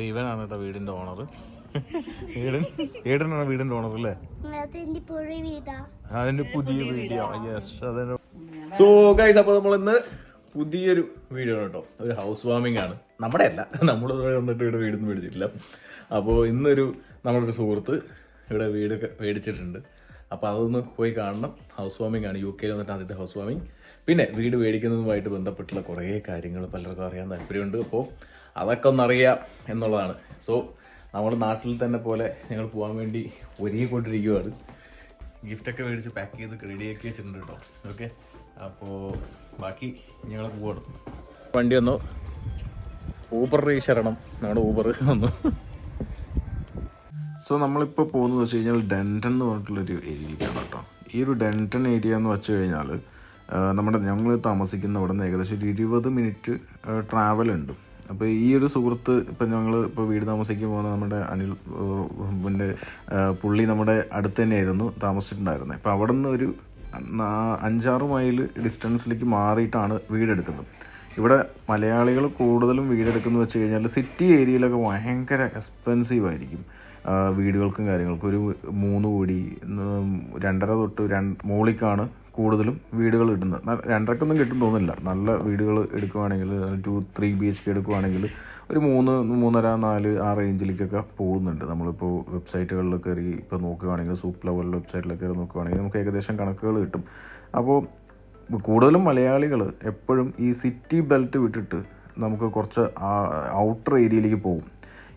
ഇവനാണ് കേട്ടോ വീടിന്റെ ഓണർ. ഏടനാണ് വീടിന്റെ ഓണർ അല്ലേ? അതിന്റെ പുതിയ വീഡിയോ. സോ ഗൈസ്, അപ്പോൾ നമ്മൾ ഇന്ന് പുതിയൊരു വീഡിയോ ആണ് കേട്ടോ. ഒരു ഹൗസ് വാമിംഗ് ആണ്. നമ്മുടെ അല്ല, നമ്മൾ വന്നിട്ട് ഇവിടെ വീടൊന്നും മേടിച്ചിട്ടില്ല. അപ്പോൾ ഇന്നൊരു നമ്മളൊരു സുഹൃത്ത് ഇവിടെ വീടൊക്കെ മേടിച്ചിട്ടുണ്ട്. അപ്പോൾ അതൊന്ന് പോയി കാണണം. ഹൗസ് വാമിംഗ് ആണ്, UK വന്നിട്ട് ആദ്യത്തെ ഹൗസ് വാമിംഗ്. പിന്നെ വീട് മേടിക്കുന്നതുമായിട്ട് ബന്ധപ്പെട്ടുള്ള കുറേ കാര്യങ്ങൾ പലർക്കും അറിയാൻ താല്പര്യമുണ്ട്. അപ്പോൾ അതൊക്കെ ഒന്നറിയാം എന്നുള്ളതാണ്. സോ നമ്മുടെ നാട്ടിൽ തന്നെ പോലെ ഞങ്ങൾ പോകാൻ വേണ്ടി ഒരുങ്ങിക്കൊണ്ടിരിക്കുകയാണ്. ഗിഫ്റ്റൊക്കെ മേടിച്ച് പാക്ക് ചെയ്ത് റെഡിയാക്കി വെച്ചിട്ടുണ്ട് കേട്ടോ. ഓക്കെ, അപ്പോൾ ബാക്കി ഞങ്ങൾ പോകണം. വണ്ടി വന്നു, ഊബർ ശരണം, നമ്മുടെ ഊബർ വന്നു. സോ നമ്മളിപ്പോൾ പോകുന്നത് വെച്ച് കഴിഞ്ഞാൽ ഡെൻറ്റൺ എന്ന് പറഞ്ഞിട്ടുള്ളൊരു ഏരിയയിലേക്കാണ് കേട്ടോ. ഈ ഒരു ഡെൻറ്റൺ ഏരിയ എന്ന് വെച്ച് കഴിഞ്ഞാൽ ഞങ്ങൾ താമസിക്കുന്ന അവിടെ നിന്ന് ഏകദേശം ഒരു 20 മിനിറ്റ് ട്രാവൽ ഉണ്ട്. അപ്പോൾ ഈ ഒരു സുഹൃത്ത് ഇപ്പം ഞങ്ങൾ ഇപ്പോൾ വീട് താമസിക്കാൻ പോകുന്ന നമ്മുടെ അനിൽ പിന്നെ പുള്ളി നമ്മുടെ അടുത്ത് തന്നെയായിരുന്നു താമസിച്ചിട്ടുണ്ടായിരുന്നത്. അപ്പോൾ അവിടെ നിന്ന് ഒരു 5-6 മൈൽ ഡിസ്റ്റൻസിലേക്ക് മാറിയിട്ടാണ് വീടെടുക്കുന്നത്. ഇവിടെ മലയാളികൾ കൂടുതലും വീടെടുക്കുന്നത് വെച്ച് കഴിഞ്ഞാൽ സിറ്റി ഏരിയയിലൊക്കെ ഭയങ്കര എക്സ്പെൻസീവ് ആയിരിക്കും വീടുകൾക്കും കാര്യങ്ങൾക്കും. ഒരു 3 കോടി 2.5 തൊട്ട് മുകളിലേക്കാണ് കൂടുതലും വീടുകൾ ഇടുന്നത്. 2.5 കിട്ടും തോന്നുന്നില്ല. നല്ല വീടുകൾ എടുക്കുവാണെങ്കിൽ 2-3 BHK എടുക്കുവാണെങ്കിൽ ഒരു 3, 3.5, 4 ആ റേഞ്ചിലേക്കൊക്കെ പോകുന്നുണ്ട്. നമ്മളിപ്പോൾ വെബ്സൈറ്റുകളിൽ കയറി ഇപ്പോൾ നോക്കുകയാണെങ്കിൽ സൂപ്പ് ലെവൽ വെബ്സൈറ്റിലൊക്കെ കയറി നോക്കുകയാണെങ്കിൽ നമുക്ക് ഏകദേശം കണക്കുകൾ കിട്ടും. അപ്പോൾ കൂടുതലും മലയാളികൾ എപ്പോഴും ഈ സിറ്റി ബെൽറ്റ് വിട്ടിട്ട് നമുക്ക് കുറച്ച് ഔട്ടർ ഏരിയയിലേക്ക് പോകും.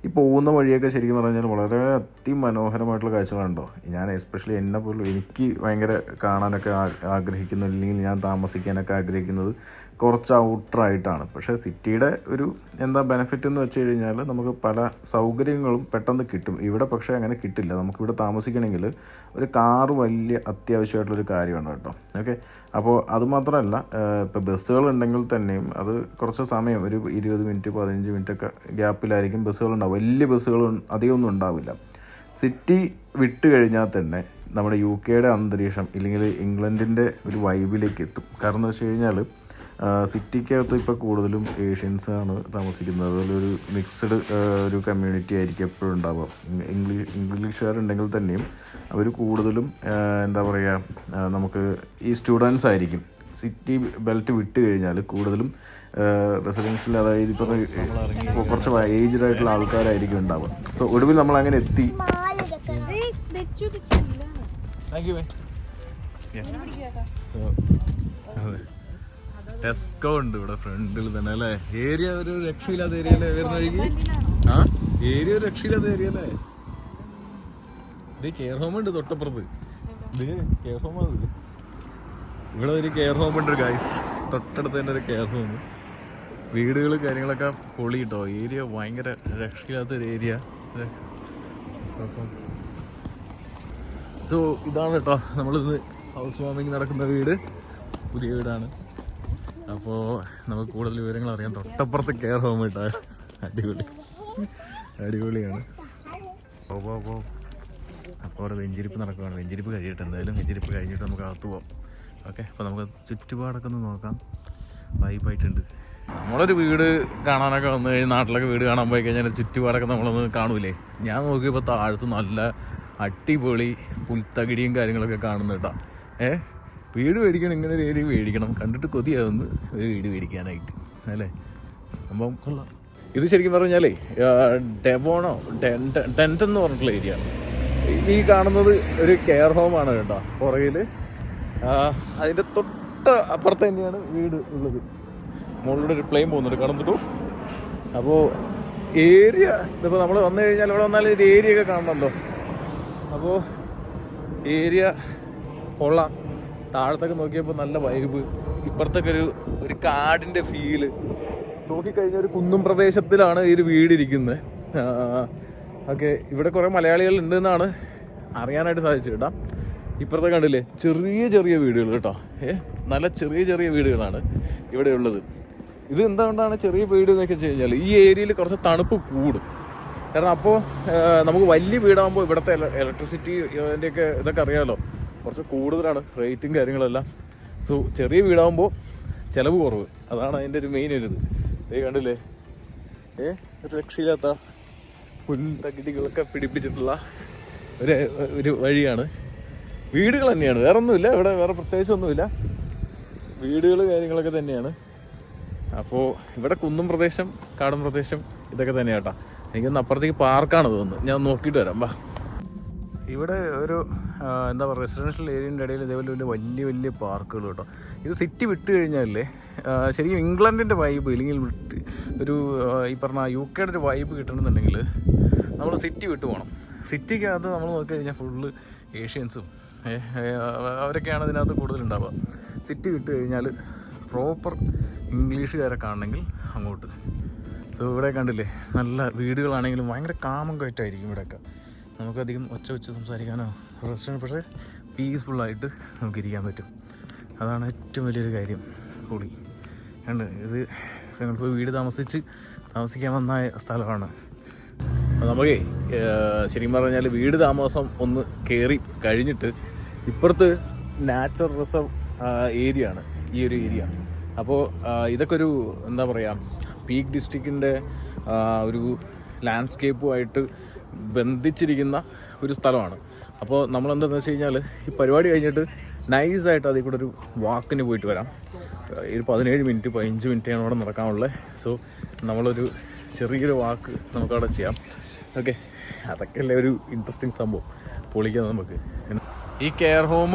ഈ പോകുന്ന വഴിയൊക്കെ ശരിക്കും പറഞ്ഞാൽ വളരെ അതിമനോഹരമായിട്ടുള്ള കാഴ്ചകളുണ്ടോ. ഞാൻ എസ്പെഷ്യലി എന്നെ പോലും എനിക്ക് ഭയങ്കര കാണാനൊക്കെ ആഗ്രഹിക്കുന്നു, അല്ലെങ്കിൽ ഞാൻ താമസിക്കാനൊക്കെ ആഗ്രഹിക്കുന്നത് കുറച്ച് ഔട്ടറായിട്ടാണ്. പക്ഷേ സിറ്റിയുടെ ഒരു ബെനിഫിറ്റ് എന്ന് വെച്ച് കഴിഞ്ഞാൽ നമുക്ക് പല സൗകര്യങ്ങളും പെട്ടെന്ന് കിട്ടും. ഇവിടെ പക്ഷേ അങ്ങനെ കിട്ടില്ല. നമുക്കിവിടെ താമസിക്കണമെങ്കിൽ ഒരു കാറ് വലിയ അത്യാവശ്യമായിട്ടുള്ളൊരു കാര്യമാണ് കേട്ടോ. ഓക്കെ, അപ്പോൾ അതുമാത്രമല്ല, ഇപ്പോൾ ബസ്സുകളുണ്ടെങ്കിൽ തന്നെയും അത് കുറച്ച് സമയം, ഒരു 20 മിനിറ്റ് 15 മിനിറ്റൊക്കെ ഗ്യാപ്പിലായിരിക്കും ബസ്സുകളുണ്ടാവും. വലിയ ബസ്സുകൾ അധികമൊന്നും ഉണ്ടാവില്ല. സിറ്റി വിട്ട് കഴിഞ്ഞാൽ തന്നെ നമ്മുടെ UK അന്തരീക്ഷം ഇല്ലെങ്കിൽ ഇംഗ്ലണ്ടിൻ്റെ ഒരു വൈബിലേക്ക് എത്തും. കാരണം എന്ന് വെച്ച് കഴിഞ്ഞാൽ സിറ്റിക്കകത്ത് ഇപ്പോൾ കൂടുതലും ഏഷ്യൻസ് ആണ് താമസിക്കുന്നത്. അതിലൊരു മിക്സ്ഡ് ഒരു കമ്മ്യൂണിറ്റി ആയിരിക്കും എപ്പോഴും ഉണ്ടാവുക. ഇംഗ്ലീഷുകാരുണ്ടെങ്കിൽ തന്നെയും അവർ കൂടുതലും നമുക്ക് ഈ സ്റ്റുഡൻസ് ആയിരിക്കും. സിറ്റി ബെൽറ്റ് വിട്ട് കഴിഞ്ഞാൽ കൂടുതലും റെസിഡൻഷ്യൽ, അതായത് ഇപ്പോൾ കുറച്ച് ഏജ്ഡ് ആയിട്ടുള്ള ആൾക്കാരായിരിക്കും ഉണ്ടാവുക. സോ ഒടുവിൽ നമ്മൾ അങ്ങനെ എത്തി. ടെസ്കോ ഉണ്ട് ഇവിടെ ഫ്രണ്ടിൽ തന്നെ അല്ലേ. ഏരിയ ഒരു രക്ഷയില്ലാത്ത ഏരിയ അല്ലേ വരുന്ന വഴിക്ക്. ഏരിയ ഒരു രക്ഷയില്ലാത്ത ഏരിയ അല്ലേ. ഇത് കെയർ ഹോം ഉണ്ട് തൊട്ടപ്പുറത്ത്. ഇത് കെയർ ഹോം ആണ്. ഇവിടെ ഒരു കെയർ ഹോം ഉണ്ട് ഗൈസ്, തൊട്ടടുത്ത് തന്നെ ഒരു കെയർ ഹോം. വീടുകൾ കാര്യങ്ങളൊക്കെ പൊളി കേട്ടോ. ഏരിയ ഭയങ്കര രക്ഷയില്ലാത്തൊരു ഏരിയ. സോ ഇതാണ് കേട്ടോ നമ്മളിന്ന് ഹൗസ് വാമിങ് നടക്കുന്ന വീട്. പുതിയ വീടാണ്. അപ്പോൾ നമുക്ക് കൂടുതൽ വിവരങ്ങൾ അറിയാം. തൊട്ടപ്പുറത്ത് കെയർ ഹോം കേട്ടോ. അടിപൊളിയാണ്. അപ്പോൾ അവിടെ വെഞ്ചിരിപ്പ് നടക്കുകയാണ്. വെഞ്ചിരിപ്പ് കഴിയട്ടെ എന്തായാലും. വെഞ്ചിരിപ്പ് കഴിഞ്ഞിട്ട് നമുക്ക് അകത്ത് പോകാം. ഓക്കെ, അപ്പോൾ നമുക്ക് ചുറ്റുപാടൊക്കെ ഒന്ന് നോക്കാം. വൈബായിട്ടുണ്ട്. നമ്മളൊരു വീട് കാണാനൊക്കെ വന്നു കഴിഞ്ഞാൽ, നാട്ടിലൊക്കെ വീട് കാണാൻ പോയി കഴിഞ്ഞാൽ ചുറ്റുപാടൊക്കെ നമ്മളൊന്ന് കാണൂലേ. ഞാൻ നോക്കിയപ്പോൾ താഴത്ത് നല്ല അടിപൊളി പുൽത്തകിടിയും കാര്യങ്ങളൊക്കെ കാണുന്നു കേട്ടോ. വീട് മേടിക്കണം, ഇങ്ങനെ ഒരു ഏരിയ മേടിക്കണം. കണ്ടിട്ട് കൊതിയാവുന്നു ഒരു വീട് മേടിക്കാനായിട്ട് അല്ലേ. സംഭവം കൊള്ളാം. ഇത് ശരിക്കും പറഞ്ഞാലേ ഡെൻറ്റൺ എന്ന് പറഞ്ഞിട്ടുള്ള ഏരിയ ആണ്. ഈ കാണുന്നത് ഒരു കെയർ ഹോമാണ് കേട്ടോ. പുറകിൽ അതിൻ്റെ തൊട്ട് അപ്പുറത്ത് തന്നെയാണ് വീട് ഉള്ളത്. മുകളിലൂടെ ഒരു പ്ലെയിൻ പോകുന്നുണ്ട് കാണുന്നിട്ടു. അപ്പോൾ ഏരിയ ഇതിപ്പോൾ നമ്മൾ വന്നു കഴിഞ്ഞാൽ ഇവിടെ വന്നാൽ ഒരു ഏരിയ ഒക്കെ കാണണമല്ലോ. അപ്പോൾ ഏരിയ കൊള്ളാം. താഴത്തൊക്കെ നോക്കിയപ്പോൾ നല്ല വൈബ്. ഇപ്പുറത്തൊക്കെ ഒരു കാടിൻ്റെ ഫീല്. നോക്കിക്കഴിഞ്ഞാൽ ഒരു കുന്നും പ്രദേശത്തിലാണ് ഈ ഒരു വീടിരിക്കുന്നത്. ഓക്കെ, ഇവിടെ കുറേ മലയാളികൾ ഉണ്ടെന്നാണ് അറിയാനായിട്ട് സാധിച്ചു കേട്ടോ. ഇപ്പുറത്തെ കണ്ടില്ലേ ചെറിയ ചെറിയ വീടുകൾ കേട്ടോ. നല്ല ചെറിയ ചെറിയ വീടുകളാണ് ഇവിടെ ഉള്ളത്. ഇത് എന്തുകൊണ്ടാണ് ചെറിയ വീട് എന്നൊക്കെ വെച്ച് കഴിഞ്ഞാൽ ഈ ഏരിയയിൽ കുറച്ച് തണുപ്പ് കൂടും. കാരണം അപ്പോൾ നമുക്ക് വലിയ വീടാകുമ്പോൾ ഇവിടുത്തെ ഇലക്ട്രിസിറ്റി അതിൻ്റെയൊക്കെ ഇതൊക്കെ അറിയാമല്ലോ, കുറച്ച് കൂടുതലാണ് റേറ്റും കാര്യങ്ങളെല്ലാം. സോ ചെറിയ വീടാകുമ്പോൾ ചിലവ് കുറവ്, അതാണ് അതിൻ്റെ ഒരു മെയിൻ ഒരു ഇത്. കണ്ടില്ലേ രക്ഷയില്ലാത്ത പുൽത്തകിടികളൊക്കെ പിടിപ്പിച്ചിട്ടുള്ള ഒരു വഴിയാണ്. വീടുകൾ തന്നെയാണ്, വേറെ ഒന്നുമില്ല ഇവിടെ, വേറെ പ്രത്യേകിച്ചൊന്നുമില്ല, വീടുകൾ കാര്യങ്ങളൊക്കെ തന്നെയാണ്. അപ്പോൾ ഇവിടെ കുന്നും പ്രദേശം, കാടും പ്രദേശം ഇതൊക്കെ തന്നെയാണ് കേട്ടോ. എനിക്കൊന്ന് അപ്പുറത്തേക്ക് പാർക്കാണ് തോന്നുന്നത്, ഞാൻ നോക്കിയിട്ട് വരാം. വാ, ഇവിടെ ഒരു എന്താ പറയുക, റെസിഡൻഷ്യൽ ഏരിയൻ്റെ ഇടയിൽ ഇതേപോലെ വലിയ വലിയ പാർക്കുകൾ കേട്ടോ. ഇത് സിറ്റി വിട്ട് കഴിഞ്ഞാലേ ശരിക്കും ഇംഗ്ലണ്ടിൻ്റെ വൈബ്, ഇല്ലെങ്കിൽ ഒരു ഈ പറഞ്ഞ UK ഒരു വൈബ് കിട്ടണമെന്നുണ്ടെങ്കിൽ നമ്മൾ സിറ്റി വിട്ട് പോകണം. സിറ്റിക്കകത്ത് നമ്മൾ നോക്കിക്കഴിഞ്ഞാൽ ഫുള്ള് ഏഷ്യൻസും അവരൊക്കെയാണ് ഇതിനകത്ത് കൂടുതലുണ്ടാവുക. സിറ്റി വിട്ട് കഴിഞ്ഞാൽ പ്രോപ്പർ ഇംഗ്ലീഷുകാരെ കാണണമെങ്കിൽ അങ്ങോട്ട്. സോ ഇവിടെ കണ്ടില്ലേ, നല്ല വീടുകളാണെങ്കിലും ഭയങ്കര കാമം കയറ്റായിരിക്കും ഇവിടെയൊക്കെ. നമുക്കധികം ഒച്ച വെച്ച് സംസാരിക്കാനോ റെസ്റ്റോറൻറ്റ്, പക്ഷേ പീസ്ഫുള്ളായിട്ട് നമുക്കിരിക്കാൻ പറ്റും. അതാണ് ഏറ്റവും വലിയൊരു കാര്യം. പൊളി കണ്ട്, ഇത് ഞങ്ങളിപ്പോൾ വീട് താമസിക്കാൻ വന്ന സ്ഥലമാണ്. നമുക്കേ ശരിക്കും പറഞ്ഞാൽ വീട് താമസം ഒന്ന് കയറി കഴിഞ്ഞിട്ട് ഇപ്പുറത്ത് നാച്ചുറൽ റിസർവ് ഏരിയ ആണ് ഈ ഒരു ഏരിയ. അപ്പോൾ ഇതൊക്കെ ഒരു എന്താ പറയുക, പീക്ക് ഡിസ്ട്രിക്റ്റിൻ്റെ ഒരു ലാൻഡ്സ്കേപ്പുമായിട്ട് ബന്ധിച്ചിരിക്കുന്ന ഒരു സ്ഥലമാണ്. അപ്പോൾ നമ്മളെന്താണെന്ന് വെച്ച് കഴിഞ്ഞാൽ ഈ പരിപാടി കഴിഞ്ഞിട്ട് നൈസായിട്ട് അതിൽ കൂടെ ഒരു വാക്കിന് പോയിട്ട് വരാം. ഒരു 17 മിനിറ്റ് 15 മിനിറ്റാണ് അവിടെ നടക്കാനുള്ളത്. സോ നമ്മളൊരു ചെറിയൊരു വാക്ക് നമുക്കവിടെ ചെയ്യാം. ഓക്കെ, അതൊക്കെയല്ലേ ഒരു ഇൻട്രസ്റ്റിംഗ് സംഭവം. പൊളിക്കാം നമുക്ക്. ഈ കെയർ ഹോം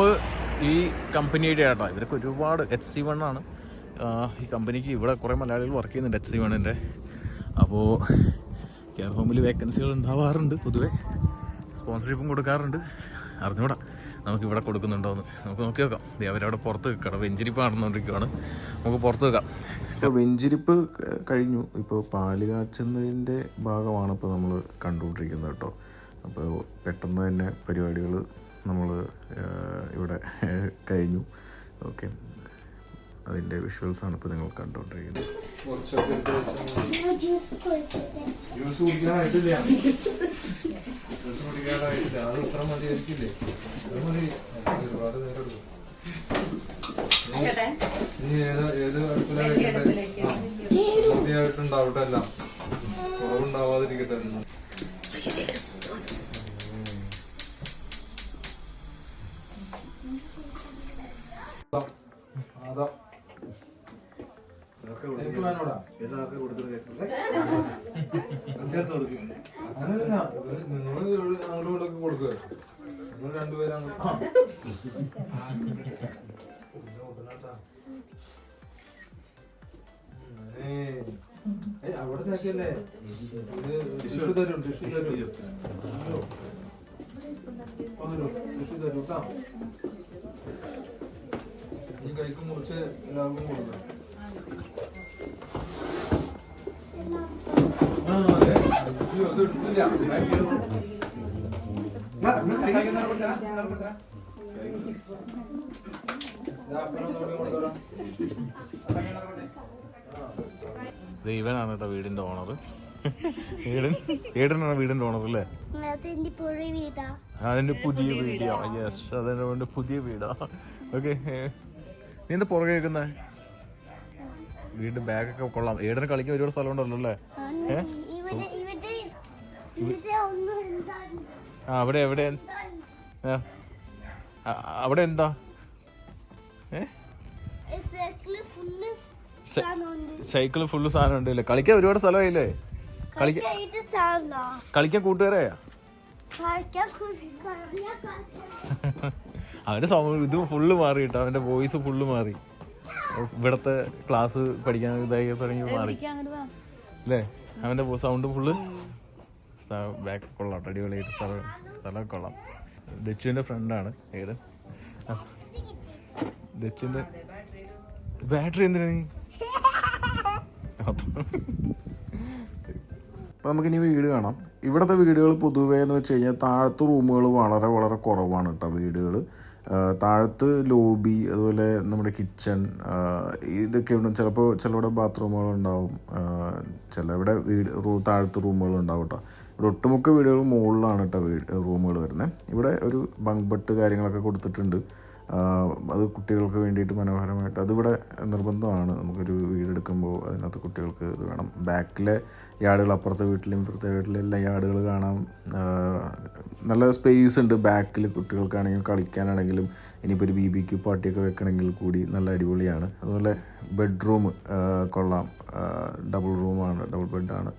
ഈ കമ്പനിയുടെ ആട്ടോ, ഇവരൊക്കെ ഒരുപാട് HC1 ആണ് ഈ കമ്പനിക്ക്. ഇവിടെ കുറേ മലയാളികൾ വർക്ക് ചെയ്യുന്നുണ്ട് HC1-ൻ്റെ. അപ്പോൾ കെയർ ഹോമിൽ വേക്കൻസികൾ ഉണ്ടാവാറുണ്ട്, പൊതുവെ സ്പോൺസർഷിപ്പും കൊടുക്കാറുണ്ട്. അറിഞ്ഞൂടാ നമുക്കിവിടെ കൊടുക്കുന്നുണ്ടോയെന്ന്, നമുക്ക് നോക്കി നോക്കാം. അവരവിടെ പുറത്ത് വെക്കണം, വെഞ്ചിരിപ്പ് നടന്നുകൊണ്ടിരിക്കുകയാണ്, നമുക്ക് പുറത്ത് വെക്കാം. ഇപ്പോൾ വെഞ്ചിരിപ്പ് കഴിഞ്ഞു, ഇപ്പോൾ പാല് കാച്ചുന്നതിൻ്റെ ഭാഗമാണ് ഇപ്പോൾ നമ്മൾ കണ്ടുകൊണ്ടിരിക്കുന്നത് കേട്ടോ. അപ്പോൾ പെട്ടെന്ന് തന്നെ പരിപാടികൾ നമ്മൾ ഇവിടെ കഴിഞ്ഞു. ഓക്കെ, അതിൻ്റെ വിഷ്വൽസാണ് ഇപ്പോൾ നിങ്ങൾ കണ്ടുകൊണ്ടിരിക്കുന്നത്. ാവട്ടെല്ലാം കുറവുണ്ടാവാതിരിക്കട്ടെ. നിങ്ങള് അങ്ങോട്ടും കൊടുക്കുക, നിങ്ങൾ രണ്ടുപേരാണ്. അവിടെ നോക്കിയല്ലേ, ടിഷ്യൂ തരും ടിഷ്യൂ തരും കേട്ടോ. ഈ കൈക്ക് മുറിച്ച് എല്ലാവർക്കും കൊടുക്കാം. അതെ, അത് എടുത്തില്ല. ഇവനാണ് കേട്ടോ വീടിന്റെ ഓണർ. ഏടനാണ് വീടിന്റെ ഓണർ അല്ലേ? അതിന്റെ പുതിയ വീടാ. യെസ്, അതിന്റെ പുതിയ വീടാ. ഓക്കെ, നീ എന്താ പുറകെ വെക്കുന്നേ? വീടിന്റെ ബാഗൊക്കെ കൊള്ളാം. ഏടന് കളിക്കാൻ ഒരുപാട് സ്ഥലം ഉണ്ടല്ലോ അല്ലേ? അവിടെ എവിടെ അവിടെ എന്താ? സൈക്കിള് ഫുള്ള് സാധനം ഉണ്ട് അല്ലേ? കളിക്കാൻ ഒരുപാട് സ്ഥലമായില്ലേ? കളിക്കാൻ കൂട്ടുകാരെയാ? അവന്റെ ഇത് ഫുള്ള് മാറി കേട്ടോ, അവന്റെ വോയിസ് ഫുള്ള് മാറി. ഇവിടത്തെ ക്ലാസ് പഠിക്കാൻ ഇതായി തുടങ്ങി മാറി അല്ലേ? അവന്റെ സൗണ്ട് ഫുള്ള് ബാക്ക് കൊള്ളാം, അടിപൊളിയായിട്ട് സ്ഥലമൊക്കെ കൊള്ളാം. ദച്ചുവിന്റെ ഫ്രണ്ടാണ് ഏടൻ. ദച്ചുവിന്റെ ബാറ്ററി എന്തിനാ നീ? അപ്പോൾ നമുക്കിനി വീട് കാണാം. ഇവിടുത്തെ വീടുകൾ പൊതുവേ എന്ന് വെച്ച് കഴിഞ്ഞാൽ താഴത്ത് റൂമുകൾ വളരെ വളരെ കുറവാണ് കേട്ടോ. വീടുകൾ താഴത്ത് ലോബി, അതുപോലെ നമ്മുടെ കിച്ചൺ, ഇതൊക്കെ ഉണ്ട്. ചിലവിടെ ബാത്റൂമുകളുണ്ടാവും, ചിലവിടെ താഴത്ത് റൂമുകളുണ്ടാവും കേട്ടോ. ഇവിടെ ഒട്ടുമുക്ക വീടുകൾ മുകളിലാണ് കേട്ടോ റൂമുകൾ വരുന്നത്. ഇവിടെ ഒരു ബങ്ക് ബെഡ് കാര്യങ്ങളൊക്കെ കൊടുത്തിട്ടുണ്ട്. അത് കുട്ടികൾക്ക് വേണ്ടിയിട്ട് മനോഹരമായിട്ട് അതിവിടെ നിർബന്ധമാണ്. നമുക്കൊരു വീടെടുക്കുമ്പോൾ അതിനകത്ത് കുട്ടികൾക്ക് ഇത് വേണം. ബാക്കിലെ യാർഡുകൾ, അപ്പുറത്തെ വീട്ടിലും ഇപ്പുറത്തെ വീട്ടിലും എല്ലാം യാർഡുകൾ കാണാം. നല്ല സ്പേസ് ഉണ്ട് ബാക്കിൽ. കുട്ടികൾക്കാണെങ്കിലും കളിക്കാനാണെങ്കിലും ഇനിയിപ്പോൾ ഒരു BBQ പാർട്ടിയൊക്കെ വെക്കണമെങ്കിൽ കൂടി നല്ല അടിപൊളിയാണ്. അതുപോലെ ബെഡ്റൂം കൊള്ളാം. ഡബിൾ റൂമാണ്, ഡബിൾ ബെഡാണ്.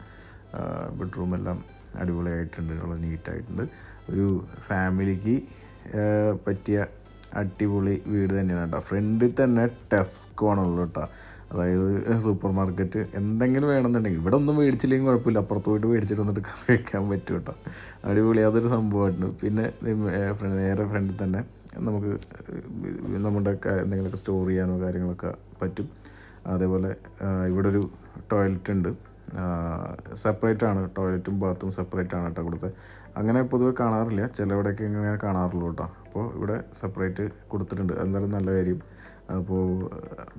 ബെഡ്റൂമെല്ലാം അടിപൊളിയായിട്ടുണ്ട്, വളരെ നീറ്റായിട്ടുണ്ട്. ഒരു ഫാമിലിക്ക് പറ്റിയ അടിപൊളി വീട് തന്നെയാണ് കേട്ടോ. ഫ്രണ്ടിൽ തന്നെ ടെസ്കോ ആണുള്ളൂ കേട്ടോ. അതായത് സൂപ്പർ മാർക്കറ്റ് എന്തെങ്കിലും വേണമെന്നുണ്ടെങ്കിൽ ഇവിടെ ഒന്നും മേടിച്ചില്ലെങ്കിൽ കുഴപ്പമില്ല, അപ്പുറത്ത് പോയിട്ട് മേടിച്ചിട്ട് വന്നിട്ട് കറി വയ്ക്കാൻ പറ്റും കേട്ടോ. അടിപൊളി അതൊരു സംഭവമായിട്ടുണ്ട്. പിന്നെ നേരെ ഫ്രണ്ടിൽ തന്നെ നമുക്ക് നമ്മുടെ എന്തെങ്കിലുമൊക്കെ സ്റ്റോർ ചെയ്യാനോ കാര്യങ്ങളൊക്കെ പറ്റും. അതേപോലെ ഇവിടെ ഒരു ടോയ്ലറ്റ് ഉണ്ട്. സെപ്പറേറ്റ് ആണ്, ടോയ്ലറ്റും ബാത്തും സെപ്പറേറ്റ് ആണ് കേട്ടോ കൊടുത്തത്. അങ്ങനെ പൊതുവെ കാണാറില്ല, ചിലവിടെയൊക്കെ ഇങ്ങനെ കാണാറുള്ളൂ കേട്ടോ. അപ്പോൾ ഇവിടെ സെപ്പറേറ്റ് കൊടുത്തിട്ടുണ്ട്, എന്തായാലും നല്ല കാര്യം. അപ്പോൾ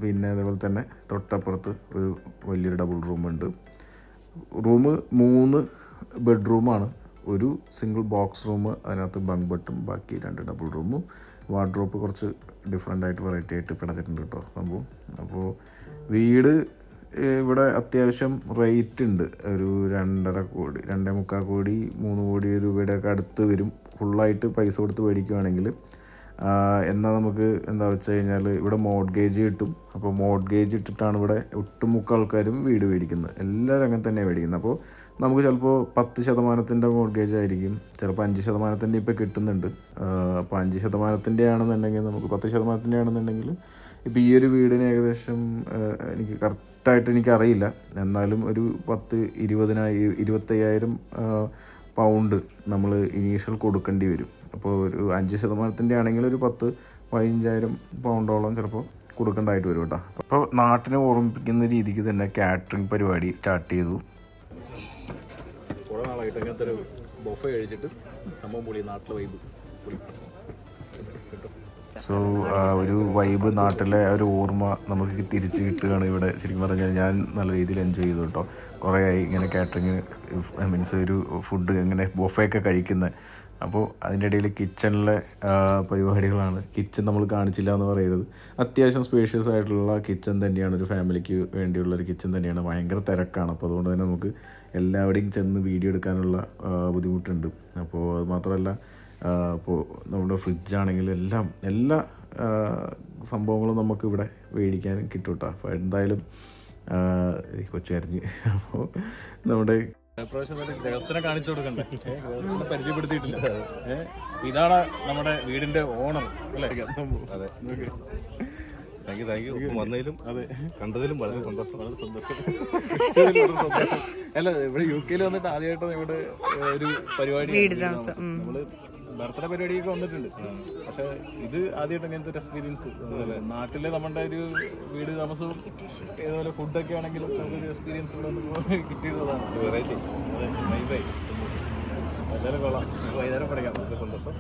പിന്നെ അതേപോലെ തന്നെ തൊട്ടപ്പുറത്ത് ഒരു വലിയൊരു ഡബിൾ റൂമുണ്ട്. റൂം 3 ബെഡ്റൂമാണ്, ഒരു സിംഗിൾ ബോക്സ് റൂം, അതിനകത്ത് ബങ്ക് ബെഡും ബാക്കി 2 ഡബിൾ റൂമും. വാർഡ്രോപ്പ് കുറച്ച് ഡിഫറെൻ്റ് ആയിട്ട് വെറൈറ്റി ആയിട്ട് പിടച്ചിട്ടുണ്ട് കേട്ടോ സംഭവം. അപ്പോൾ വീട് ഇവിടെ അത്യാവശ്യം റേറ്റ് ഉണ്ട്. ഒരു 2.5 കോടി, 2.25 കോടി, 3 കോടി രൂപയുടെ ഒക്കെ അടുത്ത് വരും ഫുള്ളായിട്ട് പൈസ കൊടുത്ത് മേടിക്കുകയാണെങ്കിൽ. എന്നാൽ നമുക്ക് എന്താ വെച്ച് കഴിഞ്ഞാൽ ഇവിടെ മോഡ്ഗേജ് കിട്ടും. അപ്പോൾ മോഡ്ഗേജ് ഇട്ടിട്ടാണ് ഇവിടെ ഒട്ടുമുക്ക ആൾക്കാരും വീട് മേടിക്കുന്നത്. എല്ലാവരും അങ്ങനെ തന്നെയാണ് മേടിക്കുന്നത്. അപ്പോൾ നമുക്ക് ചിലപ്പോൾ 10% മോഡ്ഗേജ് ആയിരിക്കും, ചിലപ്പോൾ 5% ഇപ്പോൾ കിട്ടുന്നുണ്ട്. അപ്പോൾ 5% ആണെന്നുണ്ടെങ്കിൽ നമുക്ക് 10% ആണെന്നുണ്ടെങ്കിൽ ഇപ്പോൾ ഈ ഒരു വീടിന് ഏകദേശം എനിക്ക് കറക്റ്റായിട്ട് എനിക്കറിയില്ല, എന്നാലും ഒരു 25,000 പൗണ്ട് നമ്മൾ ഇനീഷ്യൽ കൊടുക്കേണ്ടി വരും. അപ്പോൾ ഒരു 5% ആണെങ്കിൽ ഒരു 10-15,000 പൗണ്ടോളം ചിലപ്പോൾ കൊടുക്കേണ്ടതായിട്ട് വരും കേട്ടോ. അപ്പോൾ നാട്ടിനെ ഓർമ്മിപ്പിക്കുന്ന രീതിക്ക് തന്നെ കാറ്ററിംഗ് പരിപാടി സ്റ്റാർട്ട് ചെയ്തു. കുറേ നാളായിട്ട് അങ്ങനത്തെ ഒരു ബൊഫ കഴിച്ചിട്ട് സംഭവം പൊളി, നാട്ടിലെ വൈബ് പൊളി. സോ ഒരു വൈബ്, നാട്ടിലെ ഒരു ഓർമ്മ നമുക്ക് തിരിച്ച് കിട്ടുകയാണ് ഇവിടെ. ശരിക്കും പറഞ്ഞാൽ ഞാൻ നല്ല രീതിയിൽ എൻജോയ് ചെയ്തു കേട്ടോ. കുറേ ആയി ഇങ്ങനെ കാറ്ററിങ് മീൻസ് ഒരു ഫുഡ് ഇങ്ങനെ ബൊഫയൊക്കെ കഴിക്കുന്നത്. അപ്പോൾ അതിൻ്റെ ഇടയിൽ കിച്ചണിലെ പരിപാടികളാണ്. കിച്ചൺ നമ്മൾ കാണിച്ചില്ല എന്ന് പറയരുത്, അത്യാവശ്യം സ്പേഷ്യസ് ആയിട്ടുള്ള കിച്ചൺ തന്നെയാണ്. ഒരു ഫാമിലിക്ക് വേണ്ടിയുള്ളൊരു കിച്ചൺ തന്നെയാണ്. ഭയങ്കര തിരക്കാണ്. അപ്പോൾ അതുകൊണ്ട് തന്നെ നമുക്ക് എല്ലാവിടെയും ചെന്ന് വീഡിയോ എടുക്കാനുള്ള ബുദ്ധിമുട്ടുണ്ട്. അപ്പോൾ അത് മാത്രമല്ല, അപ്പോൾ നമ്മുടെ ഫ്രിഡ്ജാണെങ്കിലും എല്ലാ സംഭവങ്ങളും നമുക്കിവിടെ മേടിക്കാനും കിട്ടും കേട്ടോ. അപ്പോൾ എന്തായാലും കൊച്ചരിഞ്ഞ് അപ്പോൾ നമ്മുടെ ഗൃഹസ്ഥനെ കാണിച്ചു കൊടുക്കണ്ടേ, ഗൃഹസ്ഥനെ പരിചയപ്പെടുത്തിയിട്ടില്ല. ഇതാണ് നമ്മുടെ വീടിന്റെ ഓണർ അല്ലേ? അതെ, താങ്ക് യു. വന്നതിലും അതെ കണ്ടതിലും വളരെ സന്തോഷം. അല്ല, ഇവിടെ UK വന്നിട്ട് ആദ്യമായിട്ട് ഇവിടെ ഒരു പരിപാടി, നമ്മള് ബർത്ത്ഡേ പരിപാടിയൊക്കെ വന്നിട്ടുണ്ട്, പക്ഷെ ഇത് ആദ്യമായിട്ട് അങ്ങനത്തെ ഒരു എക്സ്പീരിയൻസ്. നാട്ടിലെ നമ്മുടെ ഒരു വീട് താമസവും ഇതുപോലെ ഫുഡൊക്കെ ആണെങ്കിലും നമുക്കൊരു എക്സ്പീരിയൻസ് ഇവിടെ വന്ന് കിട്ടിയതാണ്. വെറൈറ്റി. അതെ, നൈസായി. എല്ലാവരും കൊള്ളാം. വൈകുന്നേരം പഠിക്കാം. സന്തോഷം.